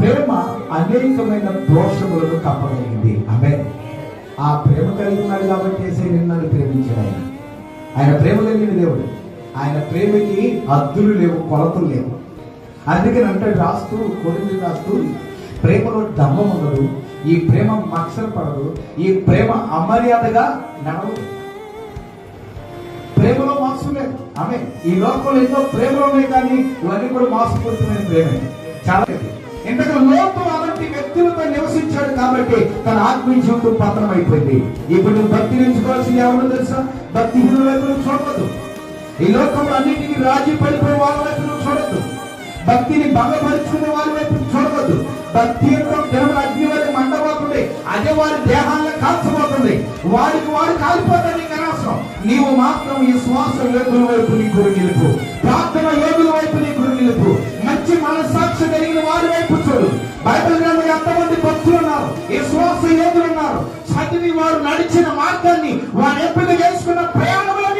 ప్రేమ అనేకమైన దోషములను కప్పగలిగింది. ఆమేన్. ఆ ప్రేమ కలిగి ఉన్నాడు కాబట్టి నన్ను ప్రేమించాడు. ఆయన ప్రేమ కలిగిన దేవుడు. ఆయన ప్రేమకి హద్దులు లేవు, కొలతలు లేవు. అందుకని అంటాడు రాస్తూ, కొరింథీయులకు రాస్తూ, ప్రేమలో డంబం ఉండదు, ఈ ప్రేమ మత్సర పడదు, ఈ ప్రేమ అమర్యాదగా నడవదు. ప్రేమలో మోసం లేదు. ఆమె ఈ లోకంలో ఎన్నో ప్రేమలు ఉన్నాయి, కానీ ఇవన్నీ కూడా మోసపూరితమైన ప్రేమే. చాలా ఇంతకు లోతు అలాంటి వ్యక్తులతో నివసించాడు కాబట్టి తన ఆత్మీయ జీవితం పతనం అయిపోయింది. ఇప్పుడు నువ్వు భక్తి ఎంచుకోవాల్సింది ఎవరో తెలుసా? భక్తిహీనుల వైపు నువ్వు చూడవద్దు. ఈ లోకంలో అన్నింటినీ రాజీ పడిపోయే వాళ్ళ వైపు నువ్వు చూడద్దు. భక్తిని భంగపరుచుకునే వారి వైపు చూడవద్దు. భక్తి యొక్క దేవుడు అగ్ని వారి మండబోతుంది, అదే వారి దేహాలను కాల్చబోతుంది. వారికి వారు కాలిపోతారు. నీకు అనవసరం. నీవు మాత్రం ఈ శ్వాస యోగుల వైపు నీ గురి నిలుపు, ప్రార్థన యోగుల వైపు నీ గురి నిలుపు, మంచి మనస్సాక్షి కలిగిన వారి వైపు చూడు. బైబిల్ గ్రంథంలో ఎంతమంది భక్తులు ఉన్నారు, ఈ శ్వాస యోగులు ఉన్నారు. చదివి వారు నడిచిన మార్గాన్ని, వారు ఎంపిక చేసుకున్న ప్రయాణంలో